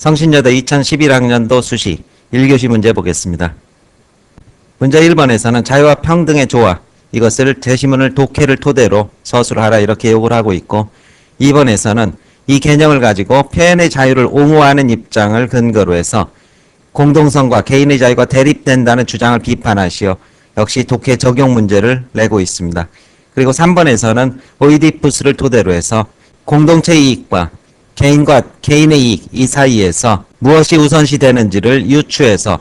성신여대 2011학년도 수시 1교시 문제 보겠습니다. 문제 1번에서는 자유와 평등의 조화, 이것을 제시문을 독해를 토대로 서술하라 이렇게 요구를 하고 있고, 2번에서는 이 개념을 가지고 표현의 자유를 옹호하는 입장을 근거로 해서 공동성과 개인의 자유가 대립된다는 주장을 비판하시어 역시 독해 적용 문제를 내고 있습니다. 그리고 3번에서는 오이디푸스를 토대로 해서 공동체의 이익과 개인의 이익 이 사이에서 무엇이 우선시 되는지를 유추해서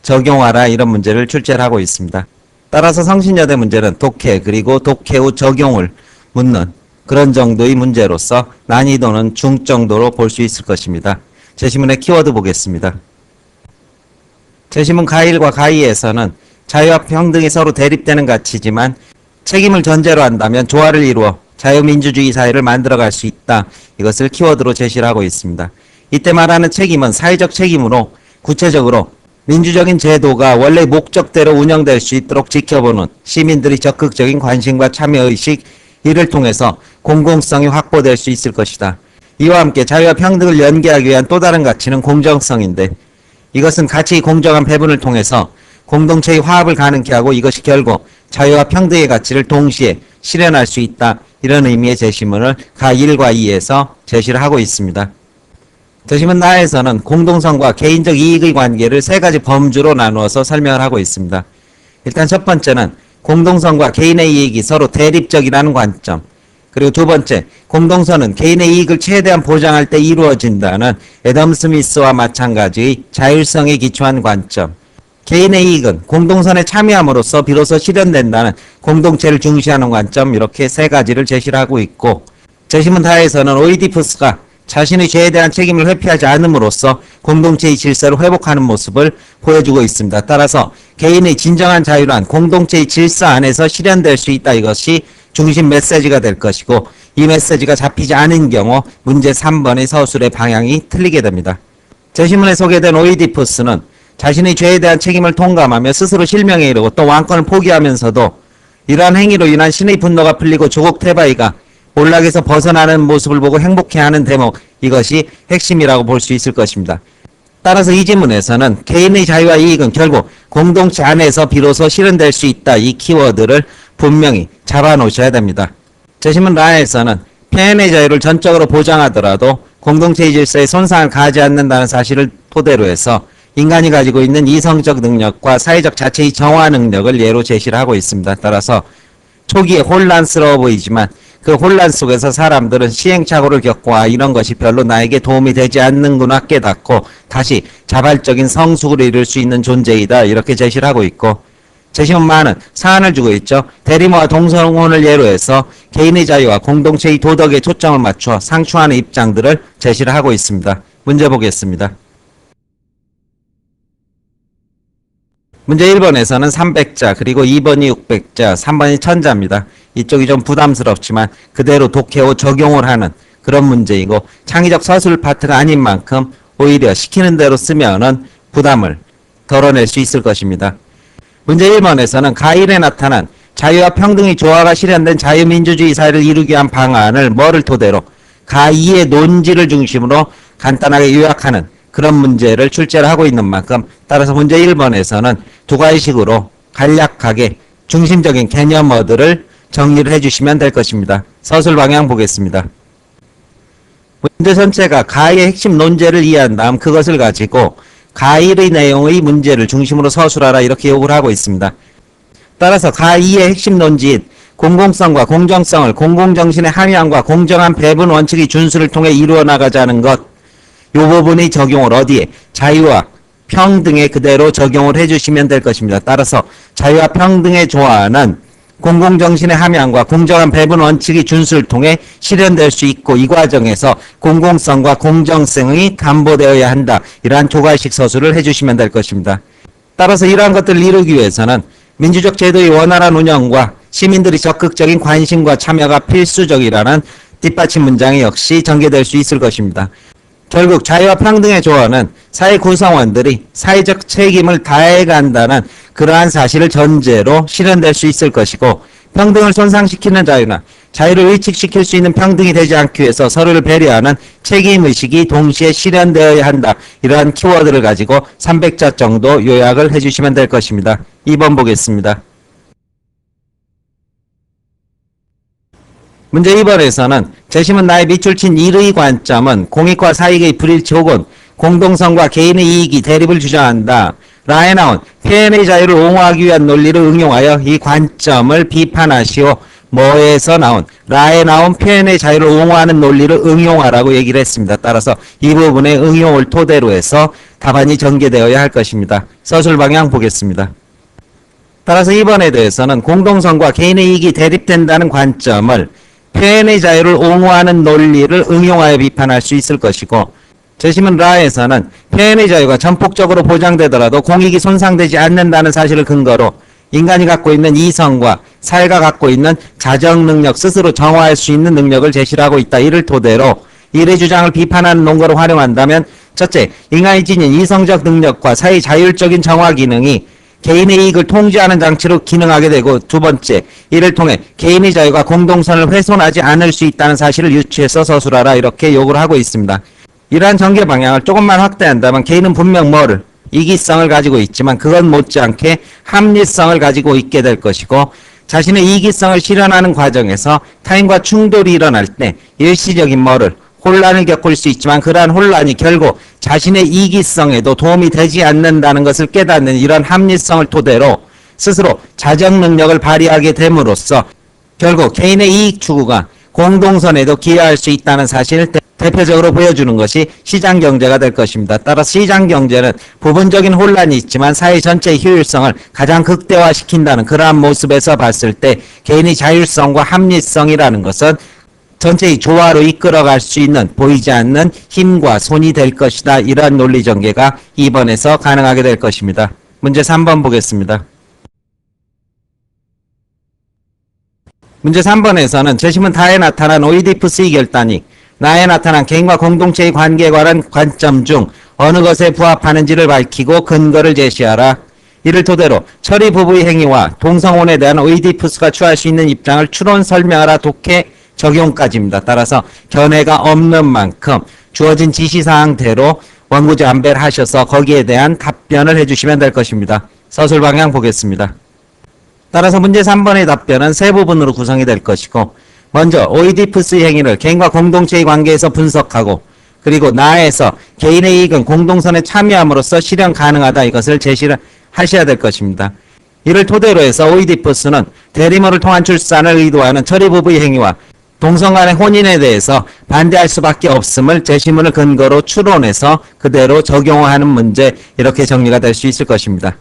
적용하라 이런 문제를 출제를 하고 있습니다. 따라서 성신여대 문제는 독해 그리고 독해 후 적용을 묻는 그런 정도의 문제로서 난이도는 중 정도로 볼 수 있을 것입니다. 제시문의 키워드 보겠습니다. 제시문 가1과 가2에서는 자유와 평등이 서로 대립되는 가치지만 책임을 전제로 한다면 조화를 이루어 자유민주주의 사회를 만들어갈 수 있다. 이것을 키워드로 제시를 하고 있습니다. 이때 말하는 책임은 사회적 책임으로 구체적으로 민주적인 제도가 원래 목적대로 운영될 수 있도록 지켜보는 시민들의 적극적인 관심과 참여의식, 이를 통해서 공공성이 확보될 수 있을 것이다. 이와 함께 자유와 평등을 연계하기 위한 또 다른 가치는 공정성인데, 이것은 가치의 공정한 배분을 통해서 공동체의 화합을 가능케 하고 이것이 결국 자유와 평등의 가치를 동시에 실현할 수 있다. 이런 의미의 제시문을 가1과 2에서 제시를 하고 있습니다. 제시문 나에서는 공동성과 개인적 이익의 관계를 세 가지 범주로 나누어서 설명을 하고 있습니다. 일단 첫 번째는 공동성과 개인의 이익이 서로 대립적이라는 관점, 그리고 두 번째, 공동선은 개인의 이익을 최대한 보장할 때 이루어진다는 애덤 스미스와 마찬가지의 자율성에 기초한 관점, 개인의 이익은 공동선에 참여함으로써 비로소 실현된다는 공동체를 중시하는 관점, 이렇게 세 가지를 제시를 하고 있고, 제시문 하에서는 오이디푸스가 자신의 죄에 대한 책임을 회피하지 않음으로써 공동체의 질서를 회복하는 모습을 보여주고 있습니다. 따라서 개인의 진정한 자유란 공동체의 질서 안에서 실현될 수 있다. 이것이 중심 메시지가 될 것이고, 이 메시지가 잡히지 않은 경우 문제 3번의 서술의 방향이 틀리게 됩니다. 제시문에 소개된 오이디푸스는 자신의 죄에 대한 책임을 통감하며 스스로 실명에 이르고 또 왕권을 포기하면서도 이러한 행위로 인한 신의 분노가 풀리고 조국 태바이가 몰락에서 벗어나는 모습을 보고 행복해하는 대목, 이것이 핵심이라고 볼 수 있을 것입니다. 따라서 이 지문에서는 개인의 자유와 이익은 결국 공동체 안에서 비로소 실현될 수 있다. 이 키워드를 분명히 잡아놓으셔야 됩니다. 제시문 라에서는 표현의 자유를 전적으로 보장하더라도 공동체의 질서에 손상을 가하지 않는다는 사실을 토대로 해서 인간이 가지고 있는 이성적 능력과 사회적 자체의 정화 능력을 예로 제시를 하고 있습니다. 따라서 초기에 혼란스러워 보이지만 그 혼란 속에서 사람들은 시행착오를 겪고 이런 것이 별로 나에게 도움이 되지 않는구나 깨닫고 다시 자발적인 성숙을 이룰 수 있는 존재이다. 이렇게 제시를 하고 있고, 제시문만은 사안을 주고 있죠. 대리모와 동성혼을 예로 해서 개인의 자유와 공동체의 도덕에 초점을 맞춰 상충하는 입장들을 제시를 하고 있습니다. 문제 보겠습니다. 문제 1번에서는 300자, 그리고 2번이 600자, 3번이 1000자입니다. 이쪽이 좀 부담스럽지만 그대로 독해 후 적용을 하는 그런 문제이고, 창의적 서술 파트가 아닌 만큼 오히려 시키는 대로 쓰면은 부담을 덜어낼 수 있을 것입니다. 문제 1번에서는 가1에 나타난 자유와 평등의 조화가 실현된 자유민주주의 사회를 이루기 위한 방안을 뭐를 토대로 가2의 논지를 중심으로 간단하게 요약하는 그런 문제를 출제를 하고 있는 만큼, 따라서 문제 1번에서는 두 가지식으로 간략하게 중심적인 개념어들을 정리를 해주시면 될 것입니다. 서술 방향 보겠습니다. 문제 전체가 가의 핵심 논제를 이해한 다음 그것을 가지고 가1의 내용의 문제를 중심으로 서술하라 이렇게 요구를 하고 있습니다. 따라서 가2의 핵심 논지인 공공성과 공정성을 공공정신의 함양과 공정한 배분 원칙의 준수를 통해 이루어 나가자는 것, 이 부분의 적용을 어디에? 자유와 평등에 그대로 적용을 해주시면 될 것입니다. 따라서 자유와 평등의 조화는 공공정신의 함양과 공정한 배분 원칙의 준수를 통해 실현될 수 있고, 이 과정에서 공공성과 공정성이 담보되어야 한다. 이러한 조괄식 서술을 해주시면 될 것입니다. 따라서 이러한 것들을 이루기 위해서는 민주적 제도의 원활한 운영과 시민들의 적극적인 관심과 참여가 필수적이라는 뒷받침 문장이 역시 전개될 수 있을 것입니다. 결국 자유와 평등의 조화는 사회 구성원들이 사회적 책임을 다해간다는 그러한 사실을 전제로 실현될 수 있을 것이고, 평등을 손상시키는 자유나 자유를 위축시킬 수 있는 평등이 되지 않기 위해서 서로를 배려하는 책임의식이 동시에 실현되어야 한다. 이러한 키워드를 가지고 300자 정도 요약을 해주시면 될 것입니다. 2번 보겠습니다. 문제 2번에서는 재심은 나의 밑줄친 1의 관점은 공익과 사익의 불일치 혹은 공동성과 개인의 이익이 대립을 주장한다. 라에 나온 표현의 자유를 옹호하기 위한 논리를 응용하여 이 관점을 비판하시오. 뭐에서 나온 라에 나온 표현의 자유를 옹호하는 논리를 응용하라고 얘기를 했습니다. 따라서 이 부분의 응용을 토대로 해서 답안이 전개되어야 할 것입니다. 서술 방향 보겠습니다. 따라서 2번에 대해서는 공동성과 개인의 이익이 대립된다는 관점을 표현의 자유를 옹호하는 논리를 응용하여 비판할 수 있을 것이고, 재심은 라에서는 표현의 자유가 전폭적으로 보장되더라도 공익이 손상되지 않는다는 사실을 근거로 인간이 갖고 있는 이성과 사회가 갖고 있는 자정 능력, 스스로 정화할 수 있는 능력을 제시하고 있다. 이를 토대로 이의 주장을 비판하는 논거로 활용한다면, 첫째, 인간이 지닌 이성적 능력과 사회 자율적인 정화 기능이 개인의 이익을 통제하는 장치로 기능하게 되고, 두 번째, 이를 통해 개인의 자유가 공동선을 훼손하지 않을 수 있다는 사실을 유추해서 서술하라. 이렇게 요구를 하고 있습니다. 이러한 전개 방향을 조금만 확대한다면 개인은 분명 뭐를 이기성을 가지고 있지만 그건 못지않게 합리성을 가지고 있게 될 것이고, 자신의 이기성을 실현하는 과정에서 타인과 충돌이 일어날 때 일시적인 뭐를 혼란을 겪을 수 있지만 그러한 혼란이 결국 자신의 이기성에도 도움이 되지 않는다는 것을 깨닫는 이런 합리성을 토대로 스스로 자정 능력을 발휘하게 됨으로써 결국 개인의 이익 추구가 공동선에도 기여할 수 있다는 사실을 대표적으로 보여주는 것이 시장경제가 될 것입니다. 따라서 시장경제는 부분적인 혼란이 있지만 사회 전체의 효율성을 가장 극대화시킨다는 그러한 모습에서 봤을 때 개인의 자율성과 합리성이라는 것은 전체의 조화로 이끌어갈 수 있는 보이지 않는 힘과 손이 될 것이다. 이러한 논리 전개가 2번에서 가능하게 될 것입니다. 문제 3번 보겠습니다. 문제 3번에서는 재심은 다에 나타난 오이디푸스의 결단이 나에 나타난 개인과 공동체의 관계에 관한 관점 중 어느 것에 부합하는지를 밝히고 근거를 제시하라. 이를 토대로 철이 부부의 행위와 동성혼에 대한 오이디푸스가 취할 수 있는 입장을 추론 설명하라. 독해 적용까지입니다. 따라서 견해가 없는 만큼 주어진 지시사항대로 원고지 안배를 하셔서 거기에 대한 답변을 해주시면 될 것입니다. 서술 방향 보겠습니다. 따라서 문제 3번의 답변은 세 부분으로 구성이 될 것이고, 먼저 오이디푸스의 행위를 개인과 공동체의 관계에서 분석하고, 그리고 나에서 개인의 이익은 공동선에 참여함으로써 실현 가능하다. 이것을 제시를 하셔야 될 것입니다. 이를 토대로 해서 오이디푸스는 대리모를 통한 출산을 의도하는 철이 부부의 행위와 동성 간의 혼인에 대해서 반대할 수밖에 없음을 제시문을 근거로 추론해서 그대로 적용하는 문제, 이렇게 정리가 될 수 있을 것입니다.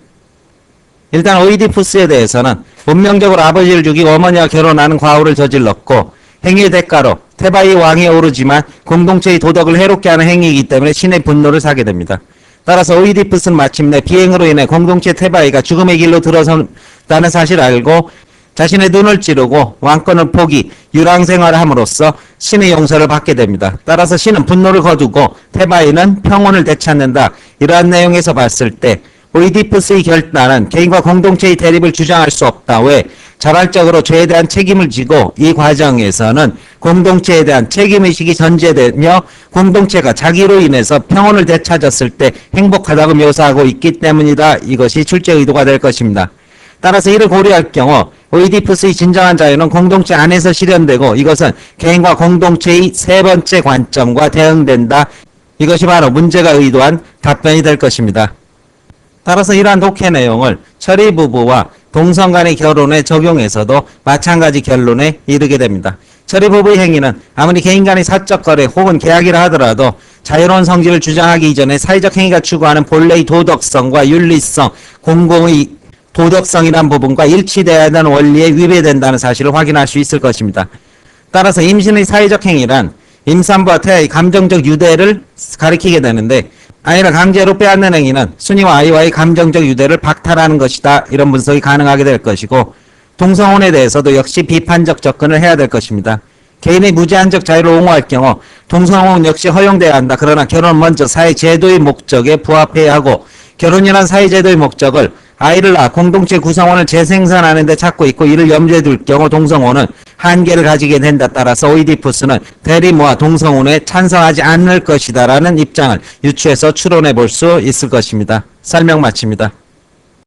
일단 오이디푸스에 대해서는 운명적으로 아버지를 죽이고 어머니와 결혼하는 과오를 저질렀고, 행위의 대가로 테바의 왕에 오르지만 공동체의 도덕을 해롭게 하는 행위이기 때문에 신의 분노를 사게 됩니다. 따라서 오이디푸스는 마침내 비행으로 인해 공동체 테바이가 죽음의 길로 들어선다는 사실을 알고 자신의 눈을 찌르고 왕권을 포기, 유랑생활을 함으로써 신의 용서를 받게 됩니다. 따라서 신은 분노를 거두고 테바이는 평온을 되찾는다. 이러한 내용에서 봤을 때 오이디푸스의 결단은 개인과 공동체의 대립을 주장할 수 없다. 왜? 자발적으로 죄에 대한 책임을 지고 이 과정에서는 공동체에 대한 책임의식이 전제되며 공동체가 자기로 인해서 평온을 되찾았을 때 행복하다고 묘사하고 있기 때문이다. 이것이 출제 의도가 될 것입니다. 따라서 이를 고려할 경우 오이디푸스의 진정한 자유는 공동체 안에서 실현되고 이것은 개인과 공동체의 세 번째 관점과 대응된다. 이것이 바로 문제가 의도한 답변이 될 것입니다. 따라서 이러한 독해 내용을 철이 부부와 동성 간의 결혼에 적용해서도 마찬가지 결론에 이르게 됩니다. 철이 부부의 행위는 아무리 개인 간의 사적 거래 혹은 계약이라 하더라도 자유로운 성질을 주장하기 이전에 사회적 행위가 추구하는 본래의 도덕성과 윤리성, 공공의 도덕성이란 부분과 일치되어야 하는 원리에 위배된다는 사실을 확인할 수 있을 것입니다. 따라서 임신의 사회적 행위란 임산부와 태아의 감정적 유대를 가리키게 되는데, 아이를 강제로 빼앗는 행위는 순이와 아이와의 감정적 유대를 박탈하는 것이다. 이런 분석이 가능하게 될 것이고, 동성혼에 대해서도 역시 비판적 접근을 해야 될 것입니다. 개인의 무제한적 자유를 옹호할 경우 동성혼 역시 허용돼야 한다. 그러나 결혼은 먼저 사회 제도의 목적에 부합해야 하고 결혼이란 사회 제도의 목적을 아이를 낳아 공동체 구성원을 재생산하는 데 찾고 있고 이를 염두에 둘 경우 동성혼은 한계를 가지게 된다. 따라서 오이디푸스는 대리모와 동성혼에 찬성하지 않을 것이다라는 입장을 유추해서 추론해 볼 수 있을 것입니다. 설명 마칩니다.